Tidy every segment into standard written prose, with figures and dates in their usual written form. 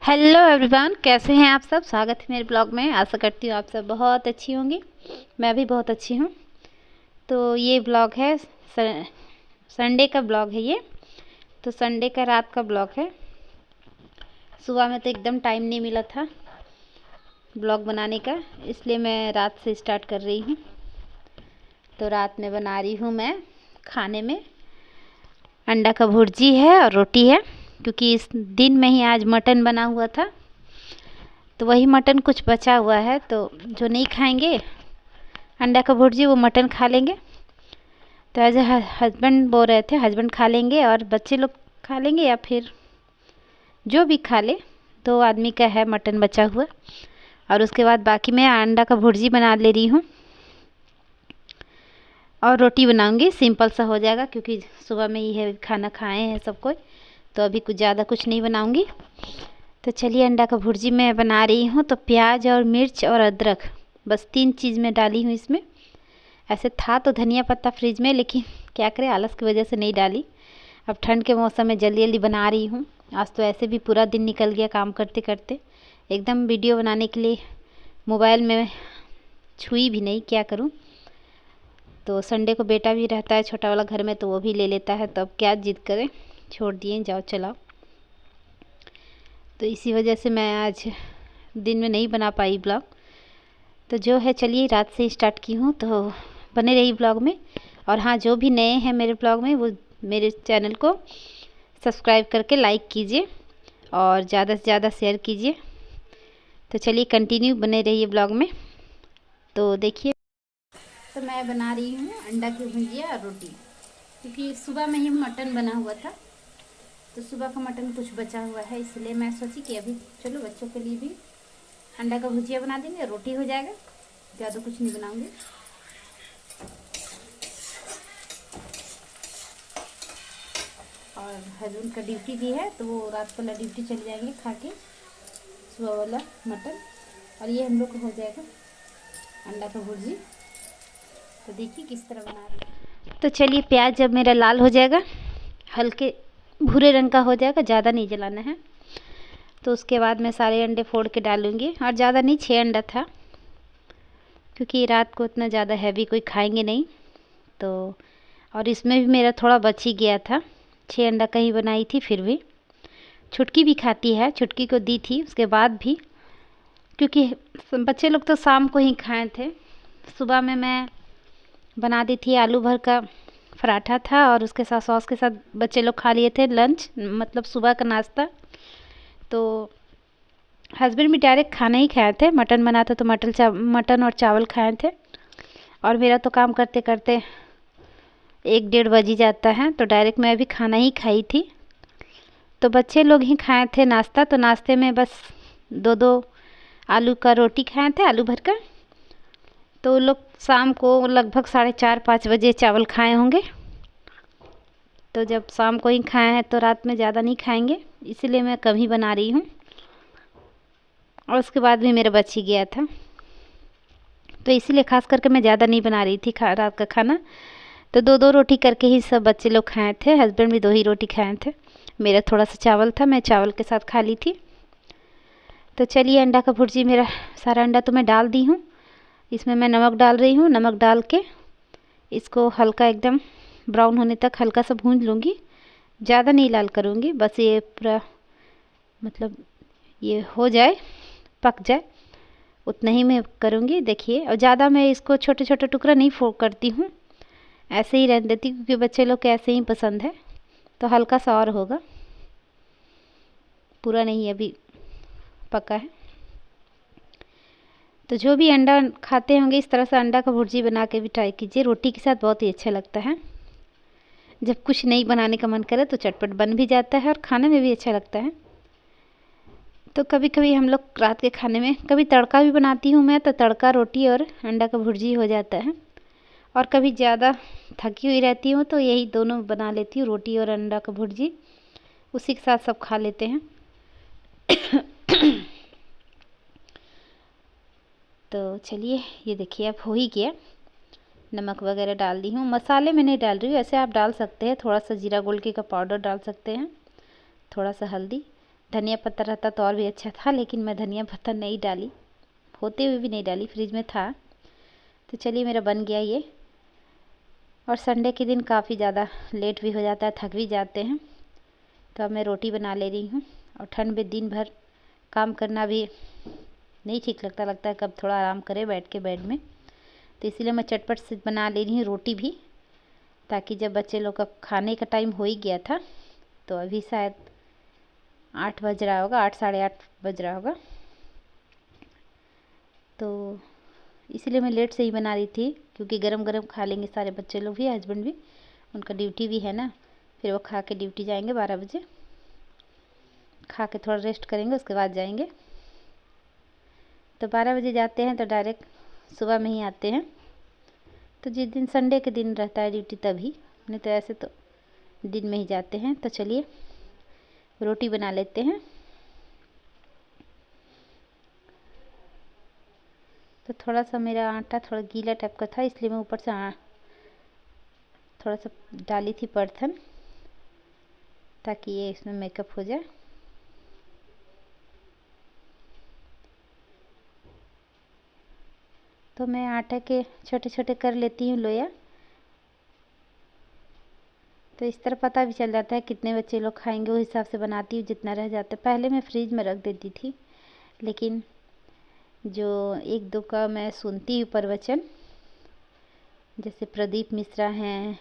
Hello everyone, कैसे हैं आप सब। स्वागत है मेरे ब्लॉग में। आशा करती हूँ आप सब बहुत अच्छी होंगी। मैं भी बहुत अच्छी हूँ। तो ये ब्लॉग है संडे का ब्लॉग है ये। तो संडे का रात का ब्लॉग है। सुबह में तो एकदम टाइम नहीं मिला था ब्लॉग बनाने का, इसलिए मैं रात से स्टार्ट कर रही हूँ। तो रात में बना रही हूँ मैं खाने में अंडा का भुर्जी है और रोटी है, क्योंकि इस दिन में ही आज मटन बना हुआ था। तो वही मटन कुछ बचा हुआ है, तो जो नहीं खाएंगे अंडा का भुर्जी वो मटन खा लेंगे। तो एज हस्बैंड बोल रहे थे हस्बैंड खा लेंगे और बच्चे लोग खा लेंगे, या फिर जो भी खा ले। 2 आदमी का है मटन बचा हुआ। और उसके बाद बाकी मैं अंडा का भुर्जी बना ले रही हूँ और रोटी बनाऊंगी। सिंपल सा हो जाएगा, क्योंकि सुबह में ही है खाना खाए हैं सब कोई। तो अभी कुछ ज़्यादा कुछ नहीं बनाऊंगी। तो चलिए अंडा का भुर्जी मैं बना रही हूँ। तो प्याज और मिर्च और अदरक, बस 3 चीज़ मैं डाली हूँ इसमें। ऐसे था तो धनिया पत्ता फ्रिज में, लेकिन क्या करें आलस की वजह से नहीं डाली। अब ठंड के मौसम में जल्दी जल्दी बना रही हूँ। आज तो ऐसे भी पूरा दिन निकल गया काम करते करते। एकदम वीडियो बनाने के लिए मोबाइल में छुई भी नहीं, क्या करूँ। तो संडे को बेटा भी रहता है छोटा वाला घर में, तो वो भी ले लेता है। तो अब क्या जिद करें, छोड़ दिए, जाओ चलाओ। तो इसी वजह से मैं आज दिन में नहीं बना पाई ब्लॉग। तो जो है चलिए रात से स्टार्ट की हूँ, तो बने रही ब्लॉग में। और हाँ, जो भी नए हैं मेरे ब्लॉग में वो मेरे चैनल को सब्सक्राइब करके लाइक कीजिए और ज़्यादा से ज़्यादा शेयर कीजिए। तो चलिए कंटिन्यू बने रहिए ब्लॉग में। तो देखिए, तो मैं बना रही हूँ अंडा की भुजिया और रोटी, क्योंकि सुबह में ही मटन बना हुआ था। तो सुबह का मटन कुछ बचा हुआ है, इसलिए मैं सोची कि अभी चलो बच्चों के लिए भी अंडा का भुजिया बना देंगे, रोटी हो जाएगा। ज़्यादा कुछ नहीं बनाऊंगी। और हस्बैंड का ड्यूटी भी है, तो वो रात वाला ड्यूटी चले जाएंगे खा के सुबह वाला मटन। और ये हम लोग को हो जाएगा अंडा का भुर्जी। तो देखिए किस तरह बना रही है। तो चलिए, प्याज जब मेरा लाल हो जाएगा, हल्के भूरे रंग का हो जाएगा, ज़्यादा नहीं जलाना है, तो उसके बाद मैं सारे अंडे फोड़ के डालूँगी। और ज़्यादा नहीं, 6 अंडा था, क्योंकि रात को इतना ज़्यादा हैवी कोई खाएंगे नहीं। तो और इसमें भी मेरा थोड़ा बच ही गया था। 6 अंडा कहीं बनाई थी, फिर भी छुटकी भी खाती है, छुटकी को दी थी उसके बाद भी, क्योंकि बच्चे लोग तो शाम को ही खाए थे। सुबह में मैं बना दी थी आलू भर का पराठा था, और उसके साथ सॉस के साथ बच्चे लोग खा लिए थे लंच, मतलब सुबह का नाश्ता। तो हस्बैंड भी डायरेक्ट खाना ही खाए थे। मटन बना था तो मटन और चावल खाए थे। और मेरा तो काम करते करते 1-1:30 बज ही जाता है, तो डायरेक्ट मैं भी खाना ही खाई थी। तो बच्चे लोग ही खाए थे नाश्ता। तो नाश्ते में बस 2-2 आलू का रोटी खाए थे, आलू भर का। तो लोग शाम को लगभग 4:30-5 बजे चावल खाए होंगे। तो जब शाम को ही खाए हैं तो रात में ज़्यादा नहीं खाएंगे, इसीलिए मैं कम ही बना रही हूँ। और उसके बाद भी मेरा बच ही गया था, तो इसीलिए खास करके मैं ज़्यादा नहीं बना रही थी रात का खाना। तो 2-2 रोटी करके ही सब बच्चे लोग खाए थे। हस्बैंड भी 2 ही रोटी खाए थे। मेरा थोड़ा सा चावल था, मैं चावल के साथ खा ली थी। तो चलिए अंडा का भुर्जी, मेरा सारा अंडा तो मैं डाल दी हूँ। इसमें मैं नमक डाल रही हूँ। नमक डाल के इसको हल्का एकदम ब्राउन होने तक हल्का सा भून लूँगी। ज़्यादा नहीं लाल करूँगी, बस ये पूरा मतलब ये हो जाए, पक जाए, उतना ही मैं करूँगी। देखिए, और ज़्यादा मैं इसको छोटे छोटे टुकड़ा नहीं फोड़ करती हूँ, ऐसे ही रहने देती, क्योंकि बच्चे लोग को ऐसे ही पसंद है। तो हल्का सा और होगा, पूरा नहीं अभी पका है। तो जो भी अंडा खाते होंगे इस तरह से अंडा का भुर्जी बना के भी ट्राई कीजिए। रोटी के साथ बहुत ही अच्छा लगता है। जब कुछ नहीं बनाने का मन करे तो चटपट बन भी जाता है और खाने में भी अच्छा लगता है। तो कभी कभी हम लोग रात के खाने में कभी तड़का भी बनाती हूँ मैं, तो तड़का रोटी और अंडा का भुर्जी हो जाता है। और कभी ज़्यादा थकी हुई रहती हूँ तो यही दोनों बना लेती हूँ, रोटी और अंडा का भुर्जी, उसी के साथ सब खा लेते हैं। तो चलिए, ये देखिए अब हो ही गया। नमक वगैरह डाल दी हूँ, मसाले में नहीं डाल रही हूँ, ऐसे आप डाल सकते हैं। थोड़ा सा जीरा गोलकी का पाउडर डाल सकते हैं, थोड़ा सा हल्दी, धनिया पत्ता रहता तो और भी अच्छा था, लेकिन मैं धनिया पत्ता नहीं डाली, होते हुए भी नहीं डाली, फ्रिज में था। तो चलिए मेरा बन गया ये। और संडे के दिन काफ़ी ज़्यादा लेट भी हो जाता है, थक भी जाते हैं। तो अब मैं रोटी बना ले रही हूँ। और ठंड में दिन भर काम करना भी नहीं ठीक लगता है कब थोड़ा आराम करें बैठ के बेड में। तो इसीलिए मैं चटपट से बना ले रही हूँ रोटी भी, ताकि जब बच्चे लोग का खाने का टाइम हो ही गया था, तो अभी शायद 8 बज रहा होगा, 8 साढ़े 8 बज रहा होगा, तो इसीलिए मैं लेट से ही बना रही थी, क्योंकि गरम गरम खा लेंगे सारे बच्चे लोग भी, हस्बैंड भी, उनका ड्यूटी भी है ना, फिर वो खा के ड्यूटी जाएंगे 12 बजे, खा के थोड़ा रेस्ट करेंगे, उसके बाद जाएंगे। तो 12 बजे जाते हैं तो डायरेक्ट सुबह में ही आते हैं। तो जिस दिन संडे के दिन रहता है ड्यूटी तभी, नहीं तो ऐसे तो दिन में ही जाते हैं। तो चलिए रोटी बना लेते हैं। तो थोड़ा सा मेरा आटा थोड़ा गीला टाइप का था, इसलिए मैं ऊपर से थोड़ा सा डाली थी परथन, ताकि ये इसमें मेकअप हो जाए। तो मैं आटा के छोटे छोटे कर लेती हूँ लोया। तो इस तरह पता भी चल जाता है कितने बच्चे लोग खाएंगे, उस हिसाब से बनाती हूँ, जितना रह जाता है। पहले मैं फ्रिज में रख देती थी, लेकिन जो एक दो का मैं सुनती हूँ प्रवचन, जैसे प्रदीप मिश्रा हैं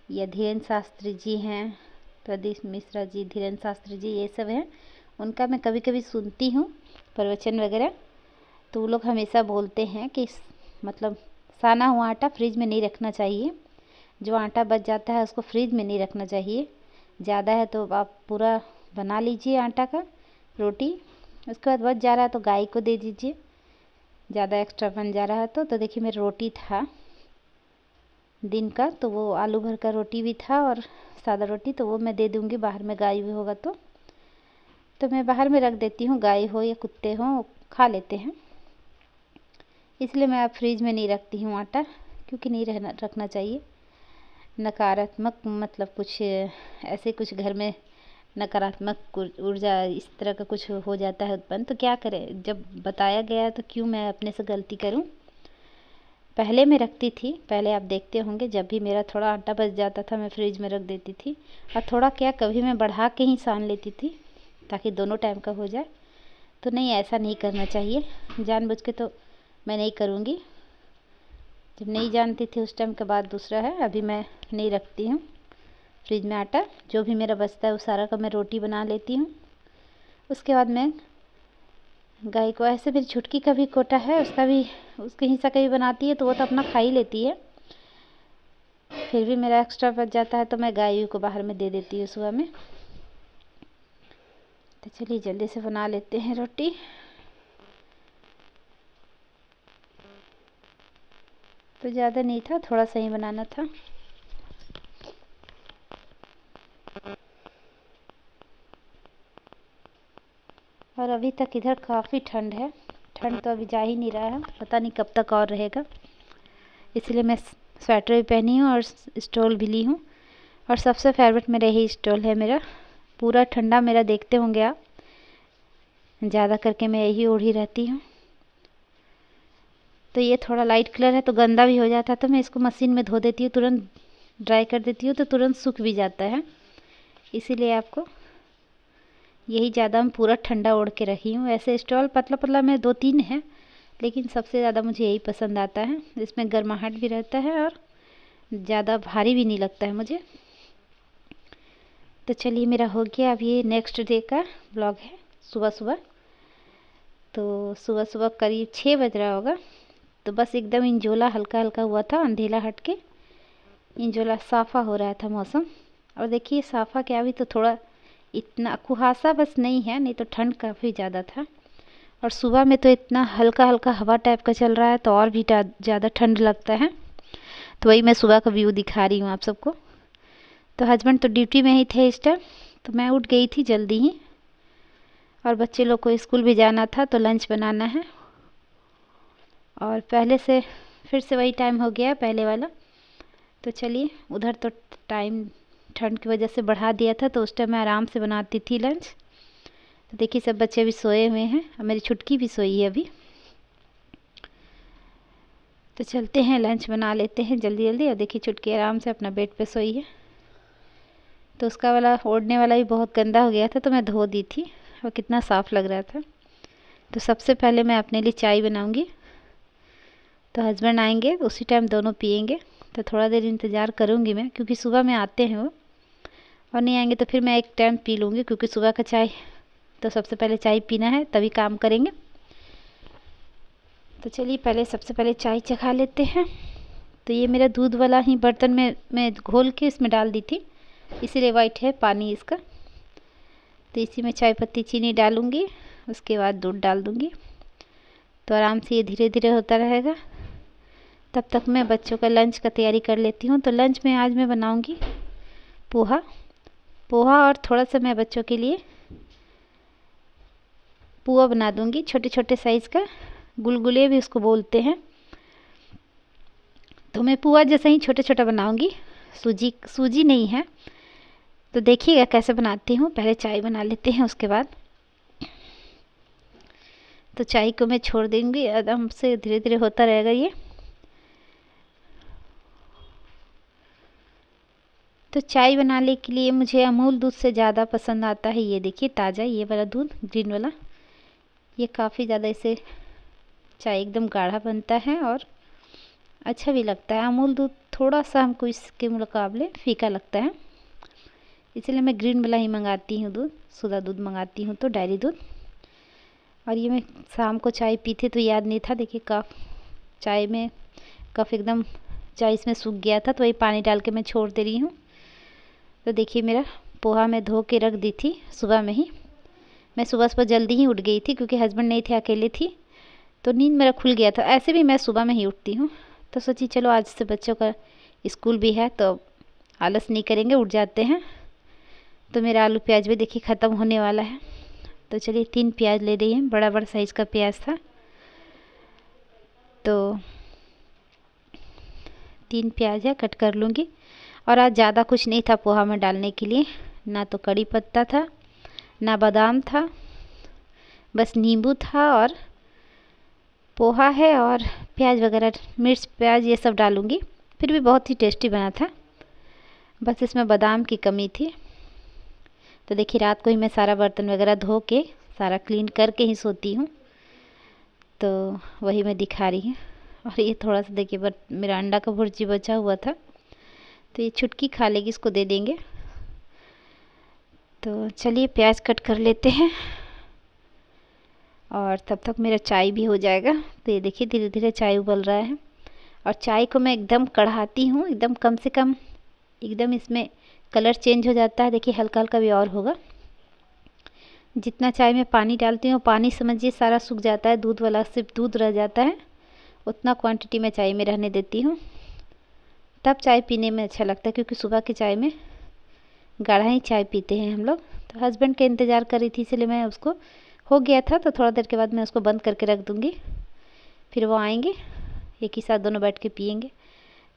या धीरेन्द्र शास्त्री जी हैं, प्रदीप मिश्रा जी, धीरेन्द्र शास्त्री जी, ये सब हैं, उनका मैं कभी कभी सुनती हूँ प्रवचन वगैरह। तो वो लोग हमेशा बोलते हैं कि मतलब साना हुआ आटा फ्रिज में नहीं रखना चाहिए, जो आटा बच जाता है उसको फ्रिज में नहीं रखना चाहिए। ज़्यादा है तो आप पूरा बना लीजिए आटा का रोटी, उसके बाद बच जा रहा है तो गाय को दे दीजिए, ज़्यादा एक्स्ट्रा बन जा रहा है तो देखिए मेरा रोटी था दिन का, तो वो आलू भर का रोटी भी था और सादा रोटी, तो वो मैं दे दूँगी, बाहर में गाय भी होगा तो मैं बाहर में रख देती हूँ, गाय हो या कुत्ते हो खा लेते हैं। इसलिए मैं अब फ्रिज में नहीं रखती हूँ आटा, क्योंकि नहीं रखना चाहिए। नकारात्मक मतलब कुछ ऐसे कुछ घर में नकारात्मक ऊर्जा इस तरह का कुछ हो जाता है उत्पन्न, तो क्या करें, जब बताया गया है तो क्यों मैं अपने से गलती करूं। पहले मैं रखती थी, पहले आप देखते होंगे, जब भी मेरा थोड़ा आटा बच जाता था मैं फ्रिज में रख देती थी, और थोड़ा क्या कभी मैं बढ़ा के ही सान लेती थी, ताकि दोनों टाइम का हो जाए। तो नहीं, ऐसा नहीं करना चाहिए, जानबूझ के तो मैं नहीं करूँगी। जब नहीं जानती थी उस टाइम के बाद दूसरा है, अभी मैं नहीं रखती हूँ फ्रिज में आटा। जो भी मेरा बचता है वो सारा का मैं रोटी बना लेती हूँ। उसके बाद मैं गाय को, ऐसे मेरी छुटकी का भी कोटा है, उसका भी उसके हिस्सा का भी बनाती है, तो वो तो अपना खा ही लेती है। फिर भी मेरा एक्स्ट्रा बच जाता है तो मैं गाय को बाहर में दे देती हूँ सुबह में। तो चलिए जल्दी से बना लेते हैं रोटी। तो ज़्यादा नहीं था, थोड़ा सा ही बनाना था। और अभी तक इधर काफ़ी ठंड है, ठंड तो अभी जा ही नहीं रहा है, पता नहीं कब तक और रहेगा। इसलिए मैं स्वेटर भी पहनी हूँ और स्टोल भी ली हूँ। और सबसे फेवरेट मेरा यही स्टोल है मेरा, पूरा ठंडा मेरा देखते होंगे आप, ज़्यादा करके मैं यही ओढ़ी रहती हूँ। तो ये थोड़ा लाइट कलर है तो गंदा भी हो जाता है, तो मैं इसको मशीन में धो देती हूँ, तुरंत ड्राई कर देती हूँ, तो तुरंत सूख भी जाता है। इसीलिए आपको यही ज़्यादा मैं पूरा ठंडा ओढ़ के रखी हूँ। ऐसे स्टॉल पतला पतला में 2-3 है, लेकिन सबसे ज़्यादा मुझे यही पसंद आता है, इसमें गर्माहट भी रहता है और ज़्यादा भारी भी नहीं लगता है मुझे। तो चलिए मेरा हो गया। अब ये नेक्स्ट डे का ब्लॉग है, सुबह सुबह। तो सुबह सुबह करीब 6 बज रहा होगा, तो बस एकदम इंजोला हल्का हल्का हुआ था, अंधेला हट के इंजोला साफ़ा हो रहा था मौसम। और देखिए साफ़ा क्या, भी तो थोड़ा इतना कुहासा बस नहीं है, नहीं तो ठंड काफ़ी ज़्यादा था। और सुबह में तो इतना हल्का हल्का हवा टाइप का चल रहा है, तो और भी ज़्यादा ठंड लगता है। तो वही मैं सुबह का व्यू दिखा रही हूँ आप सबको। तो हस्बैंड तो ड्यूटी में ही थे इस टाइम, तो मैं उठ गई थी जल्दी ही, और बच्चे लोग को स्कूल भी जाना था, तो लंच बनाना है। और पहले से फिर से वही टाइम हो गया पहले वाला। तो चलिए, उधर तो टाइम ठंड की वजह से बढ़ा दिया था, तो उस टाइम मैं आराम से बनाती थी लंच। तो देखिए सब बच्चे अभी सोए हुए हैं और मेरी छुटकी भी सोई है अभी। तो चलते हैं लंच बना लेते हैं जल्दी जल्दी। और देखिए छुटकी आराम से अपना बेड पे सोई है। तो उसका वाला ओढ़ने वाला भी बहुत गंदा हो गया था तो मैं धो दी थी और कितना साफ़ लग रहा था। तो सबसे पहले मैं अपने लिए चाय बनाऊंगी। तो हस्बैंड आएंगे उसी टाइम दोनों पियेंगे। तो थोड़ा देर इंतज़ार करूंगी मैं, क्योंकि सुबह में आते हैं वो, और नहीं आएंगे तो फिर मैं एक टाइम पी लूँगी, क्योंकि सुबह का चाय तो सबसे पहले चाय पीना है तभी काम करेंगे। तो चलिए पहले सबसे पहले चाय चखा लेते हैं। तो ये मेरा दूध वाला ही बर्तन में मैं घोल के इसमें डाल दी थी, इसीलिए वाइट है पानी इसका। तो इसी में चाय पत्ती चीनी डालूँगी, उसके बाद दूध डाल दूँगी। तो आराम से ये धीरे धीरे होता रहेगा। तब तक मैं बच्चों का लंच का तैयारी कर लेती हूँ। तो लंच में आज मैं बनाऊँगी पोहा और थोड़ा सा मैं बच्चों के लिए पुआ बना दूँगी, छोटे छोटे साइज़ का, गुलगुले भी उसको बोलते हैं। तो मैं पुआ जैसा ही छोटा छोटा बनाऊँगी, सूजी नहीं है। तो देखिएगा कैसे बनाती हूँ। पहले चाय बना लेते हैं उसके बाद। तो चाय को मैं छोड़ दूँगी, एकदम से धीरे धीरे होता रहेगा ये। तो चाय बनाने के लिए मुझे अमूल दूध से ज़्यादा पसंद आता है। ये देखिए ताज़ा ये वाला दूध, ग्रीन वाला, ये काफ़ी ज़्यादा इससे चाय एकदम गाढ़ा बनता है और अच्छा भी लगता है। अमूल दूध थोड़ा सा हमको इसके मुकाबले फीका लगता है, इसलिए मैं ग्रीन वाला ही मंगाती हूँ दूध, सुधा दूध मंगाती हूँ, तो डेयरी दूध। और ये मैं शाम को चाय पी थी तो याद नहीं था। देखिए कप चाय में कप एकदम चाय इसमें सूख गया था, तो वही पानी डाल के मैं छोड़ दे रही हूँ। तो देखिए मेरा पोहा मैं धो के रख दी थी सुबह में ही। मैं सुबह जल्दी ही उठ गई थी, क्योंकि हस्बैंड नहीं थे, अकेले थी, तो नींद मेरा खुल गया था। ऐसे भी मैं सुबह में ही उठती हूँ, तो सोची चलो आज से बच्चों का स्कूल भी है तो आलस नहीं करेंगे, उठ जाते हैं। तो मेरा आलू प्याज भी देखिए ख़त्म होने वाला है। तो चलिए 3 प्याज ले रही हैं, बड़ा बड़ा साइज़ का प्याज था। तो 3 प्याज है, कट कर लूँगी। और आज ज़्यादा कुछ नहीं था पोहा में डालने के लिए, ना तो कड़ी पत्ता था, ना बादाम था, बस नींबू था और पोहा है और प्याज वगैरह, मिर्च प्याज ये सब डालूँगी। फिर भी बहुत ही टेस्टी बना था, बस इसमें बादाम की कमी थी। तो देखिए रात को ही मैं सारा बर्तन वगैरह धो के सारा क्लीन करके ही सोती हूँ, तो वही मैं दिखा रही हूँ। और ये थोड़ा सा देखिए मेरा अंडा का भुर्जी बचा हुआ था, तो ये छुटकी खा लेगी, इसको दे देंगे। तो चलिए प्याज कट कर लेते हैं और तब तक मेरा चाय भी हो जाएगा। तो ये देखिए धीरे धीरे चाय उबल रहा है। और चाय को मैं एकदम कढ़ाती हूँ, एकदम कम से कम, एकदम इसमें कलर चेंज हो जाता है। देखिए हल्का हल्का भी और होगा। जितना चाय में पानी डालती हूँ, पानी समझिए सारा सूख जाता है, दूध वाला सिर्फ दूध रह जाता है, उतना क्वांटिटी में चाय में रहने देती हूँ। तब चाय पीने में अच्छा लगता है, क्योंकि सुबह की चाय में गाढ़ा ही चाय पीते हैं हम लोग। तो हस्बैंड के इंतज़ार कर रही थी, इसलिए मैं उसको हो गया था तो थोड़ा देर के बाद मैं उसको बंद करके रख दूँगी। फिर वो आएंगे, एक ही साथ दोनों बैठ के पियेंगे।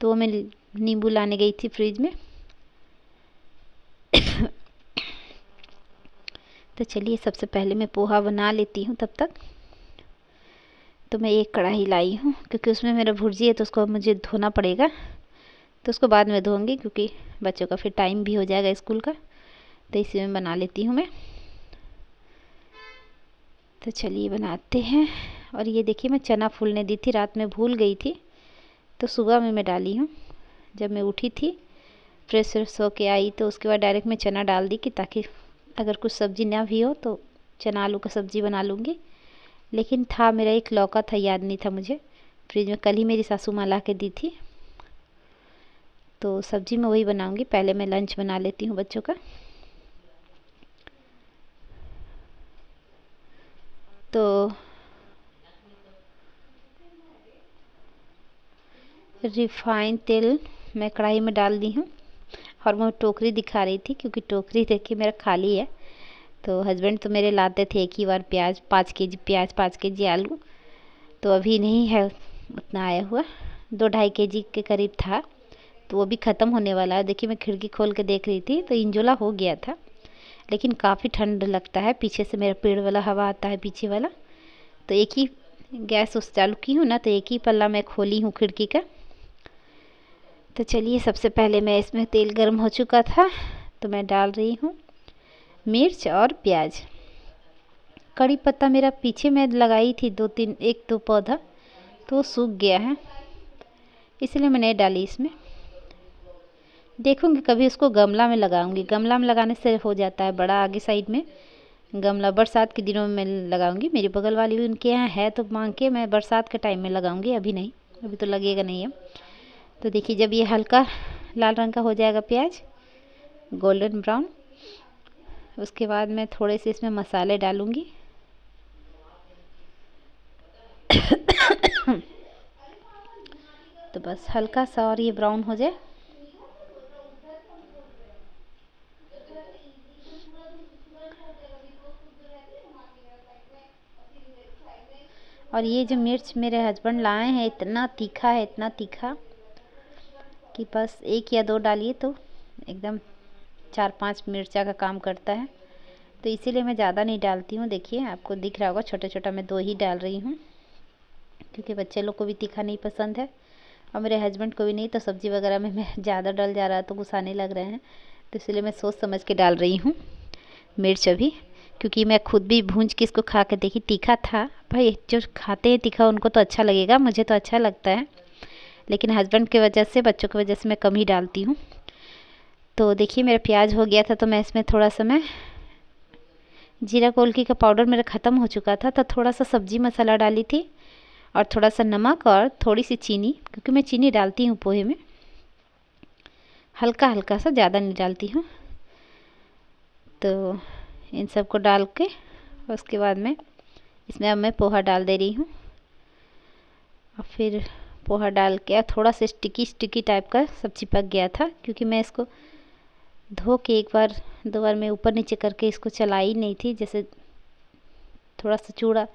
तो वो मैं नींबू लाने गई थी फ्रिज में। तो चलिए सबसे पहले मैं पोहा बना लेती हूँ तब तक। तो मैं एक कढ़ाई लाई हूँ, क्योंकि उसमें मेरा भुर्जी है तो उसको मुझे धोना पड़ेगा, तो उसको बाद में धोऊंगी, क्योंकि बच्चों का फिर टाइम भी हो जाएगा स्कूल का। तो इसी में बना लेती हूँ मैं। तो चलिए बनाते हैं। और ये देखिए मैं चना फूलने दी थी, रात में भूल गई थी, तो सुबह में मैं डाली हूँ। जब मैं उठी थी फ्रेश हो के आई, तो उसके बाद डायरेक्ट मैं चना डाल दी, कि ताकि अगर कुछ सब्ज़ी ना भी हो तो चना आलू का सब्ज़ी बना लूँगी। लेकिन था मेरा एक लौका था, याद नहीं था मुझे, फ्रिज में कल ही मेरी सासू माँ ला के दी थी। तो सब्ज़ी में वही बनाऊँगी। पहले मैं लंच बना लेती हूँ बच्चों का। तो रिफाइंड तेल मैं कढ़ाई में डाल दी हूँ, और मैं टोकरी दिखा रही थी, क्योंकि टोकरी देखिए मेरा खाली है। तो हस्बैंड तो मेरे लाते थे एक ही बार प्याज 5 केजी प्याज, 5 केजी आलू, तो अभी नहीं है उतना आया हुआ, 2-2.5 केजी के करीब था, तो वो भी ख़त्म होने वाला है। देखिए मैं खिड़की खोल के देख रही थी तो इंजोला हो गया था। लेकिन काफ़ी ठंड लगता है। पीछे से मेरा पेड़ वाला हवा आता है पीछे वाला, तो एक ही गैस उस चालू की हूँ ना, तो एक ही पल्ला मैं खोली हूँ खिड़की का। तो चलिए, सबसे पहले मैं इसमें तेल गर्म हो चुका था तो मैं डाल रही हूँ मिर्च और प्याज। कड़ी पत्ता मेरा पीछे मैं लगाई थी 1-2 पौधा, तो सूख गया है, इसलिए मैं नहीं डाली इसमें। देखूँगी कभी उसको गमला में लगाऊंगी। गमला में लगाने से हो जाता है बड़ा आगे साइड में। गमला बरसात के दिनों में मैं लगाऊंगी। मेरी बगल वाली भी उनके यहाँ है, तो मांग के मैं बरसात के टाइम में लगाऊंगी, अभी नहीं, अभी तो लगेगा नहीं है। तो देखिए, जब ये हल्का लाल रंग का हो जाएगा प्याज, गोल्डन ब्राउन, उसके बाद मैं थोड़े से इसमें मसाले डालूंगी। तो बस हल्का सा और ये ब्राउन हो जाए। और ये जो मिर्च मेरे हस्बैंड लाए हैं इतना तीखा है, इतना तीखा कि बस 1 या 2 डालिए तो एकदम 4-5 मिर्चा का काम करता है। तो इसीलिए मैं ज़्यादा नहीं डालती हूँ। देखिए, आपको दिख रहा होगा छोटा छोटा मैं 2 ही डाल रही हूँ, क्योंकि बच्चे लोग को भी तीखा नहीं पसंद है और मेरे हस्बैंड को भी नहीं। तो सब्ज़ी वगैरह में मैं ज़्यादा डल जा रहा है तो गुस्साने लग रहे हैं, तो इसलिए मैं सोच समझ के डाल रही हूँ मिर्च अभी। क्योंकि मैं खुद भी भूंज के इसको खा के देखी, तीखा था। भाई जो खाते हैं तीखा उनको तो अच्छा लगेगा, मुझे तो अच्छा लगता है, लेकिन हस्बैंड की वजह से, बच्चों की वजह से मैं कम ही डालती हूँ। तो देखिए, मेरा प्याज हो गया था, तो मैं इसमें थोड़ा सा मैं जीरा कोल्की का पाउडर मेरा ख़त्म हो चुका था, तो थोड़ा सा सब्जी मसाला डाली थी और थोड़ा सा नमक और थोड़ी सी चीनी, क्योंकि मैं चीनी डालती हूँ पोहे में, हल्का हल्का सा, ज़्यादा नहीं डालती हूँ। तो इन सब को डाल के उसके बाद में इसमें अब मैं पोहा डाल दे रही हूँ। और फिर पोहा डाल के थोड़ा सा स्टिकी स्टिकी टाइप का सब चिपक गया था, क्योंकि मैं इसको धो के 1-2 बार मैं ऊपर नीचे करके इसको चलाई नहीं थी। जैसे थोड़ा सा चूड़ा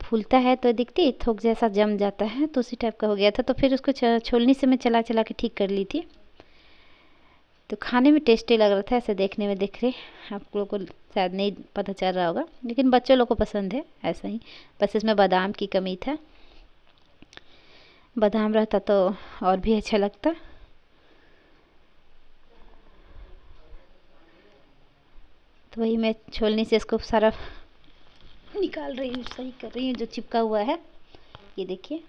फूलता है तो दिखती है थोक जैसा जम जाता है, तो उसी टाइप का हो गया था। तो फिर उसको छोलनी से मैं चला चला के ठीक कर ली थी। तो खाने में टेस्टी लग रहा था, ऐसे देखने में दिख रहे, आप लोगों को शायद नहीं पता चल रहा होगा, लेकिन बच्चों लोग को पसंद है ऐसा ही। बस इसमें बादाम की कमी था, बादाम रहता तो और भी अच्छा लगता। तो वही मैं छोलनी से इसको सारा निकाल रही हूँ, सही कर रही हूँ जो चिपका हुआ है। ये देखिए,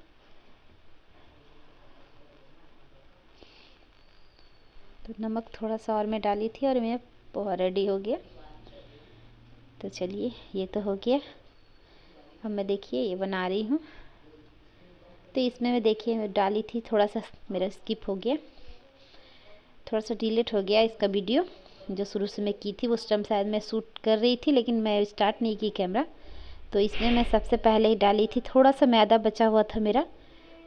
तो नमक थोड़ा सा और मैं डाली थी और मेरा पोहा रेडी हो गया। तो चलिए, ये तो हो गया। अब मैं देखिए ये बना रही हूँ। तो इसमें मैं देखिए मैं डाली थी, थोड़ा सा मेरा स्किप हो गया, थोड़ा सा डिलीट हो गया इसका वीडियो। जो शुरू से मैं की थी उस टाइम शायद मैं शूट कर रही थी, लेकिन मैं स्टार्ट नहीं की कैमरा। तो इसमें मैं सबसे पहले ही डाली थी, थोड़ा सा मैदा बचा हुआ था मेरा,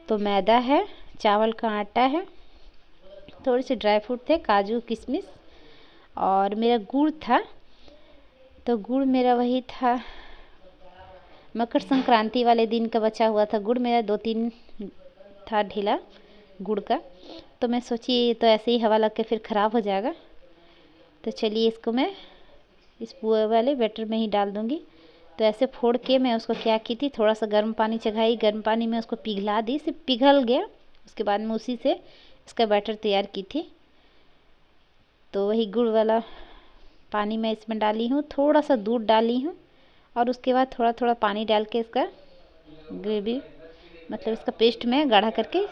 तो मैदा है, चावल का आटा है, थोड़े से ड्राई फ्रूट थे, काजू किशमिश, और मेरा गुड़ था। तो गुड़ मेरा वही था मकर संक्रांति वाले दिन का बचा हुआ था गुड़ मेरा, 2-3 था ढीला गुड़ का। तो मैं सोची तो ऐसे ही हवा लग के फिर ख़राब हो जाएगा, तो चलिए इसको मैं इस पुए वाले बैटर में ही डाल दूँगी। तो ऐसे फोड़ के मैं उसको क्या की थी, थोड़ा सा गर्म पानी चढ़ाई, गर्म पानी में उसको पिघला दी, सिर्फ पिघल गया। उसके बाद में उसी से इसका बैटर तैयार की थी। तो वही गुड़ वाला पानी मैं इसमें डाली हूँ, थोड़ा सा दूध डाली हूँ, और उसके बाद थोड़ा थोड़ा पानी डाल के इसका ग्रेवी, मतलब इसका पेस्ट में गाढ़ा करके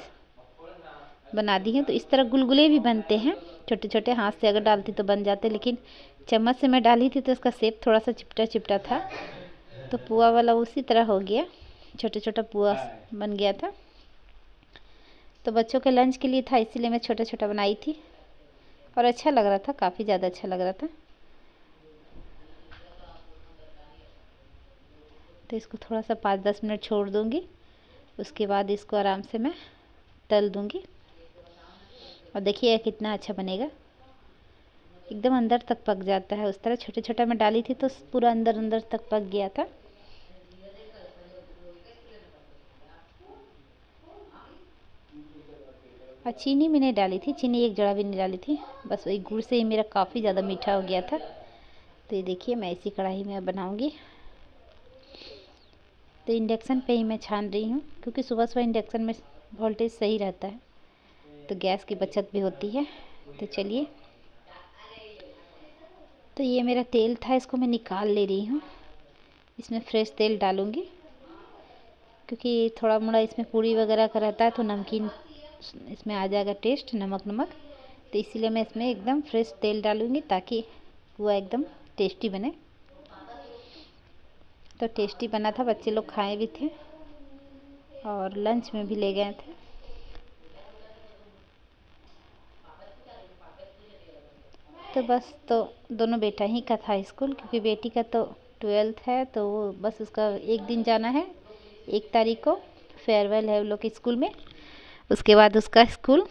बना दी है। तो इस तरह गुलगुले भी बनते हैं छोटे छोटे, हाथ से अगर डालती तो बन जाते, लेकिन चम्मच से मैं डाली थी तो इसका शेप थोड़ा सा चिपटा चिपटा था। तो पुआ वाला उसी तरह हो गया, छोटा छोटा पुआ बन गया था। तो बच्चों के लंच के लिए था, इसीलिए मैं छोटा छोटा बनाई थी, और अच्छा लग रहा था, काफ़ी ज़्यादा अच्छा लग रहा था। तो इसको थोड़ा सा 5-10 मिनट छोड़ दूँगी, उसके बाद इसको आराम से मैं तल दूँगी। और देखिए कितना अच्छा बनेगा, एकदम अंदर तक पक जाता है। उस तरह छोटे छोटा मैं डाली थी तो पूरा अंदर अंदर तक पक गया था। और चीनी भी नहीं डाली थी, चीनी एक जरा भी नहीं डाली थी, बस वही गुड़ से ही मेरा काफ़ी ज़्यादा मीठा हो गया था। तो ये देखिए मैं इसी कढ़ाई में बनाऊंगी। तो इंडक्शन पे ही मैं छान रही हूँ, क्योंकि सुबह सुबह इंडक्शन में वोल्टेज सही रहता है, तो गैस की बचत भी होती है। तो चलिए, तो ये मेरा तेल था, इसको मैं निकाल ले रही हूँ। इसमें फ्रेश तेल डालूँगी, क्योंकि थोड़ा मोड़ा इसमें पूरी वगैरह का रहता है, तो नमकीन इसमें आ जाएगा टेस्ट, नमक नमक। तो इसीलिए मैं इसमें एकदम फ्रेश तेल डालूँगी, ताकि पुआ एकदम टेस्टी बने। तो टेस्टी बना था, बच्चे लोग खाए भी थे और लंच में भी ले गए थे। तो बस, तो दोनों बेटा ही का था स्कूल, क्योंकि बेटी का तो 12th है, तो वो बस उसका एक दिन जाना है, 1 तारीख को फेयरवेल है वो लोग के स्कूल में। उसके बाद उसका स्कूल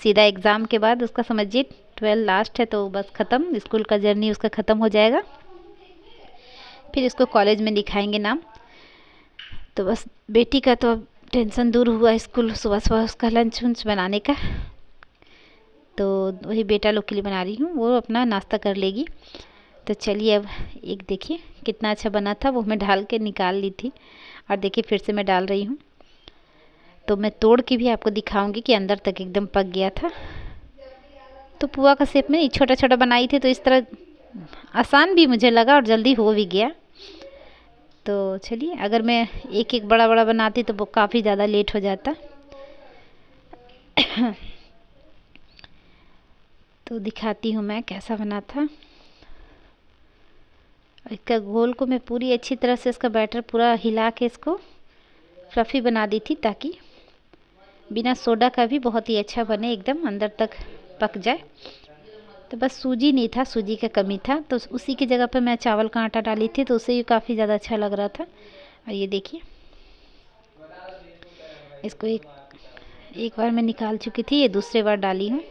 सीधा एग्ज़ाम के बाद उसका समझिए 12 लास्ट है, तो बस ख़त्म, स्कूल का जर्नी उसका ख़त्म हो जाएगा। फिर इसको कॉलेज में लिखाएंगे नाम। तो बस बेटी का तो टेंशन दूर हुआ, स्कूल सुबह सुबह उसका लंच वंच बनाने का। तो वही बेटा लोग के लिए बना रही हूँ, वो अपना नाश्ता कर लेगी। तो चलिए, अब एक देखिए कितना अच्छा बना था, वो मैं ढाल के निकाल ली थी, और देखिए फिर से मैं डाल रही हूँ। तो मैं तोड़ के भी आपको दिखाऊंगी कि अंदर तक एकदम पक गया था। तो पुआ का शेप में छोटा छोटा बनाई थी, तो इस तरह आसान भी मुझे लगा और जल्दी हो भी गया। तो चलिए, अगर मैं एक एक बड़ा बड़ा बनाती तो वो काफ़ी ज़्यादा लेट हो जाता। तो दिखाती हूँ मैं कैसा बना था। इसका घोल को मैं पूरी अच्छी तरह से, इसका बैटर पूरा हिला के इसको फ्लफ़ी बना दी थी, ताकि बिना सोडा का भी बहुत ही अच्छा बने, एकदम अंदर तक पक जाए। तो बस सूजी नहीं था, सूजी का कमी था, तो उसी की जगह पर मैं चावल का आटा डाली थी, तो उससे भी काफ़ी ज़्यादा अच्छा लग रहा था। और ये देखिए, इसको एक बार मैं निकाल चुकी थी, ये दूसरे बार डाली हूँ।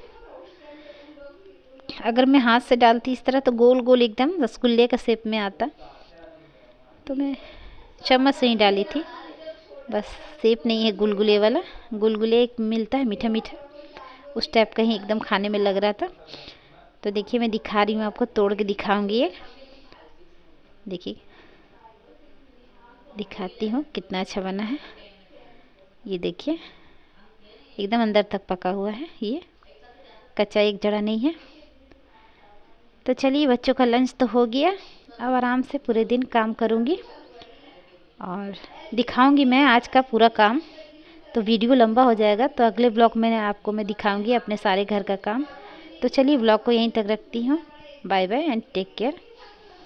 अगर मैं हाथ से डालती इस तरह, तो गोल गोल एकदम रसगुल्ले का शेप में आता, तो मैं चम्मच से ही डाली थी। बस शेप नहीं है गुलगुले वाला, गुलगुले एक मिलता है मीठा मीठा, उस टाइप का ही एकदम खाने में लग रहा था। तो देखिए, मैं दिखा रही हूँ आपको, तोड़ के दिखाऊंगी। ये देखिए, दिखाती हूँ कितना अच्छा बना है। ये देखिए, एकदम अंदर तक पका हुआ है, ये कच्चा एक जड़ा नहीं है। तो चलिए, बच्चों का लंच तो हो गया, अब आराम से पूरे दिन काम करूँगी और दिखाऊंगी मैं आज का पूरा काम। तो वीडियो लंबा हो जाएगा, तो अगले ब्लॉग में आपको मैं दिखाऊंगी अपने सारे घर का काम। तो चलिए, ब्लॉग को यहीं तक रखती हूँ। Bye bye and take care.